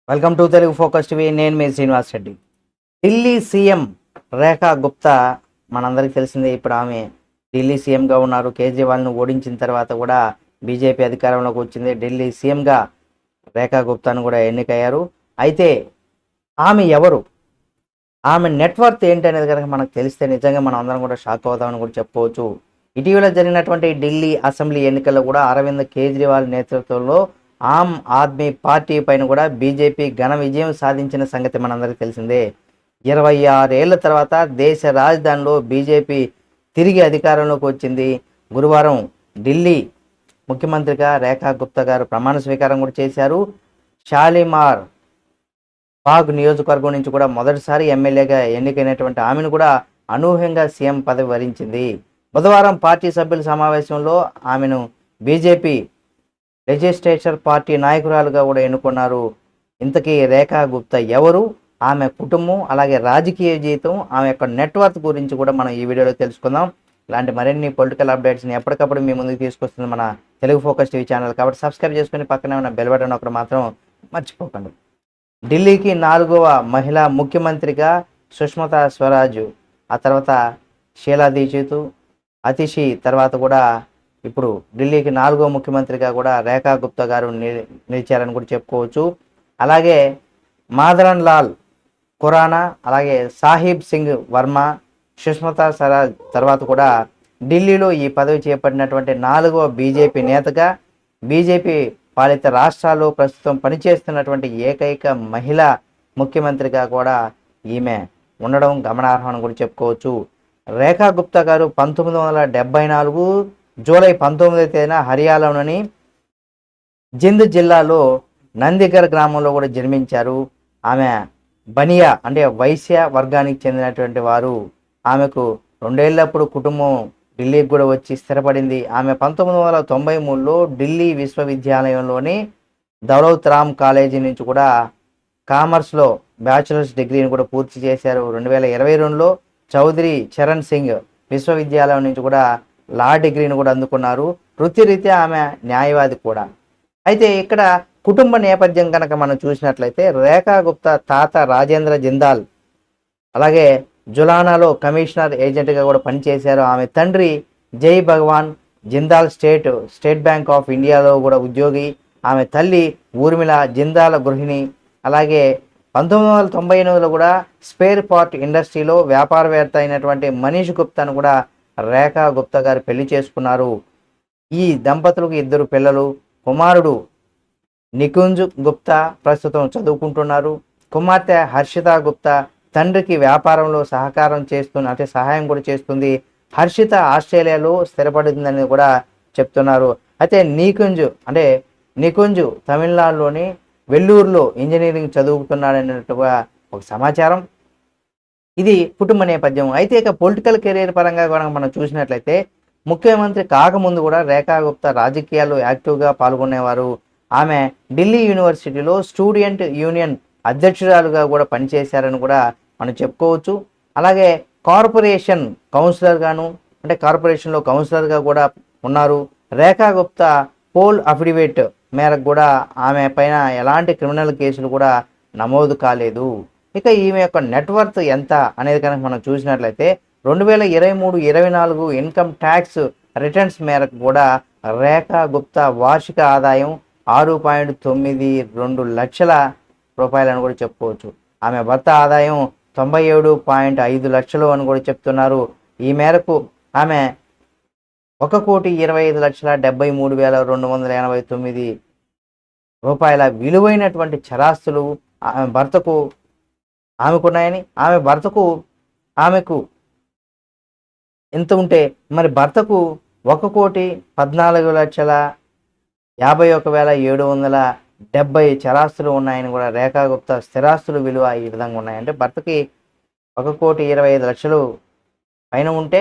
Welcome to Telugu focus TV. నేను మీ Srinivas Reddy. Delhi CM రేఖా గుప్తా మనందరికీ తెలిసిందే. ఇప్పుడు ఆమె ఢిల్లీ సీఎంగా ఉన్నారు. కేజ్రీవాల్ను ఓడించిన తర్వాత కూడా బీజేపీ అధికారంలోకి వచ్చింది. ఢిల్లీ సీఎంగా రేఖా గుప్తాను కూడా ఎన్నికయ్యారు. అయితే ఆమె ఎవరు, ఆమె నెట్వర్త్ ఏంటి అనేది కనుక మనకు తెలిస్తే నిజంగా మనం అందరం కూడా షాక్ అవుతామని కూడా చెప్పుకోవచ్చు. ఇటీవల జరిగినటువంటి ఢిల్లీ అసెంబ్లీ ఎన్నికల్లో కూడా అరవింద్ కేజ్రీవాల్ నేతృత్వంలో ఆమ్ ఆద్మీ పార్టీ పైన కూడా బీజేపీ ఘన విజయం సాధించిన సంగతి మనందరికీ తెలిసిందే. 26 ఏళ్ల తర్వాత దేశ రాజధానిలో బీజేపీ తిరిగి అధికారంలోకి వచ్చింది. గురువారం ఢిల్లీ ముఖ్యమంత్రిగా రేఖా గుప్తా గారు ప్రమాణ స్వీకారం కూడా చేశారు. షాలిమార్ బాగ్ నియోజకవర్గం నుంచి కూడా మొదటిసారి ఎమ్మెల్యేగా ఎన్నికైనటువంటి ఆమెను కూడా అనూహ్యంగా సీఎం పదవి వరించింది. బుధవారం పార్టీ సభ్యుల సమావేశంలో ఆమెను బీజేపీ లెజిస్లేచర్ పార్టీ నాయకురాలుగా కూడా ఎన్నుకున్నారు. ఇంతకీ రేఖా గుప్తా ఎవరు, ఆమె కుటుంబం, అలాగే రాజకీయ జీవితం, ఆమె యొక్క నెట్వర్క్ గురించి కూడా మనం ఈ వీడియోలో తెలుసుకుందాం. ఇలాంటి మరిన్ని పొలిటికల్ అప్డేట్స్ని ఎప్పటికప్పుడు మీ ముందుకు తీసుకొస్తుంది మన తెలుగు ఫోకస్ టీవీ ఛానల్. కాబట్టి సబ్స్క్రైబ్ చేసుకుని పక్కనే ఉన్న బెల్ బటన్ ఒకటి మాత్రం మర్చిపోకండి. ఢిల్లీకి 4వ మహిళా ముఖ్యమంత్రిగా సుష్మతా స్వరాజ్, ఆ తర్వాత షీలా దీక్షిత్, అతిషి తర్వాత కూడా ఇప్పుడు ఢిల్లీకి 4వ ముఖ్యమంత్రిగా కూడా రేఖా గుప్తా గారు నిలిచారని కూడా చెప్పుకోవచ్చు. అలాగే మాదరన్ లాల్ ఖురానా, అలాగే సాహిబ్ సింగ్ వర్మ, సుష్మతా స్వరాజ్ తర్వాత కూడా ఢిల్లీలో ఈ పదవి చేపట్టినటువంటి 4వ బీజేపీ నేతగా, బీజేపీ పాలిత రాష్ట్రాల్లో ప్రస్తుతం పనిచేస్తున్నటువంటి ఏకైక మహిళా ముఖ్యమంత్రిగా కూడా ఈమె ఉండడం గమనార్హం కూడా చెప్పుకోవచ్చు. రేఖా గుప్తా గారు 1974 జూలై 19వ తేదీన హర్యానాలోని జింద్ జిల్లాలో నందిగర్ గ్రామంలో కూడా జన్మించారు. ఆమె బనియా అంటే వైశ్య వర్గానికి చెందినటువంటి వారు. ఆమెకు 2 ఏళ్ళప్పుడు కుటుంబం ఢిల్లీకి కూడా వచ్చి స్థిరపడింది. ఆమె 1993లో ఢిల్లీ విశ్వవిద్యాలయంలోని దౌలత్ రామ్ కాలేజీ నుంచి కూడా కామర్స్లో బ్యాచిలర్స్ డిగ్రీని కూడా పూర్తి చేశారు. 2022లో చౌదరి చరణ్ సింగ్ విశ్వవిద్యాలయం నుంచి కూడా లా డిగ్రీని కూడా అందుకున్నారు. వృత్తిరీత్యా ఆమె న్యాయవాది కూడా. అయితే ఇక్కడ కుటుంబ నేపథ్యం కనుక మనం చూసినట్లయితే రేఖా గుప్తా తాత రాజేంద్ర జిందాల్ అలాగే జులానాలో కమిషనర్ ఏజెంట్గా కూడా పనిచేశారు. ఆమె తండ్రి జై భగవాన్ జిందాల్ స్టేట్ బ్యాంక్ ఆఫ్ ఇండియాలో కూడా ఉద్యోగి. ఆమె తల్లి ఊర్మిళ జిందాల్ గృహిణి. అలాగే 1998లో కూడా స్పేర్ పార్ట్ ఇండస్ట్రీలో వ్యాపారవేత్త అయినటువంటి మనీష్ గుప్తాను కూడా రేఖా గుప్తా గారు పెళ్లి చేసుకున్నారు. ఈ దంపతులకు 2 పిల్లలు. కుమారుడు నికుంజ్ గుప్తా ప్రస్తుతం చదువుకుంటున్నారు. కుమార్తె హర్షిత గుప్తా తండ్రికి వ్యాపారంలో సహాయం కూడా చేస్తుంది. హర్షిత ఆస్ట్రేలియాలో స్థిరపడిందని కూడా చెప్తున్నారు. అయితే నికుంజ్ తమిళనాడులోని వెల్లూరులో ఇంజనీరింగ్ చదువుతున్నాడన్నట్టుగా ఒక సమాచారం. ఇది కుటుంబ నేపథ్యం. అయితే ఇక పొలిటికల్ కెరీర్ పరంగా కూడా మనం చూసినట్లయితే ముఖ్యమంత్రి కాకముందు కూడా రేఖా గుప్తా రాజకీయాల్లో యాక్టివ్గా పాల్గొనేవారు. ఆమె ఢిల్లీ యూనివర్సిటీలో స్టూడెంట్ యూనియన్ అధ్యక్షురాలుగా కూడా పనిచేశారని కూడా మనం చెప్పుకోవచ్చు. అలాగే కార్పొరేషన్లో కౌన్సిలర్గా కూడా ఉన్నారు. రేఖా గుప్తా పోల్ అఫిడవిట్ మేరకు కూడా ఆమె పైన ఎలాంటి క్రిమినల్ కేసులు కూడా నమోదు కాలేదు. ఇక ఈమె యొక్క నెట్వర్త్ ఎంత అనేది కనుక మనం చూసినట్లయితే 2023-24 ఇన్కమ్ ట్యాక్స్ రిటర్న్స్ మేరకు కూడా రేఖా గుప్తా వార్షిక ఆదాయం 6.92 లక్షల రూపాయలని కూడా చెప్పుకోవచ్చు. ఆమె భర్త ఆదాయం 97.5 లక్షలు అని కూడా చెప్తున్నారు. ఈ మేరకు ఆమె 1,25,73,289 రూపాయల విలువైనటువంటి చరాస్తులు ఆమెకున్నాయని, ఆమెకు ఎంత ఉంటే మరి భర్తకు 1,14,51,770 చరాస్తులు ఉన్నాయని కూడా రేఖా గుప్తా స్థిరాస్తుల విలువ ఈ విధంగా ఉన్నాయంటే భర్తకి 1,25,00,000 పైన ఉంటే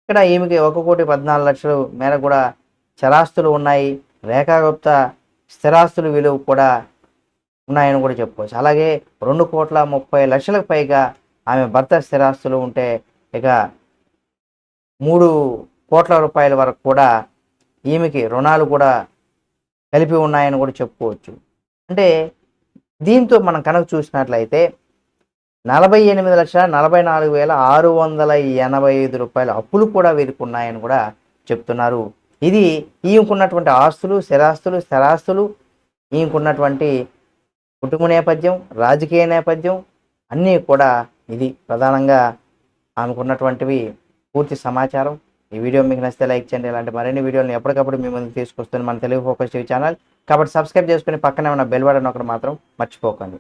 ఇక్కడ ఈమెకి 1,14,00,000 మేర కూడా చరాస్తులు ఉన్నాయి. రేఖా గుప్తా స్థిరాస్తుల విలువ కూడా ఉన్నాయని కూడా చెప్పుకోవచ్చు. అలాగే 2,30,00,000 పైగా ఆమె భర్త స్థిరాస్తులు ఉంటే ఇక 3 కోట్ల రూపాయల వరకు కూడా ఈమెకి రుణాలు కూడా కలిపి ఉన్నాయని కూడా చెప్పుకోవచ్చు. అంటే దీంతో మనం కనుక చూసినట్లయితే 48,44,685 రూపాయల అప్పులు కూడా వీరికి ఉన్నాయని కూడా చెప్తున్నారు. ఇది ఈయనకున్నటువంటి ఆస్తులు, స్థిరాస్తులు, ఈయనకున్నటువంటి కుటుంబ నేపథ్యం, రాజకీయ నేపథ్యం అన్నీ కూడా ఇది ప్రధానంగా ఆమెకున్నటువంటివి పూర్తి సమాచారం. ఈ వీడియో మీకు నచ్చితే లైక్ చేయండి. ఇలాంటి మరిన్ని వీడియోలను ఎప్పటికప్పుడు మీ ముందుకు తీసుకొస్తుంది మన తెలుగు ఫోకస్ టీవీ ఛానల్. కాబట్టి సబ్స్క్రైబ్ చేసుకుని పక్కనే ఉన్న బెల్ బటన్ ఒకటి మాత్రం మర్చిపోకండి.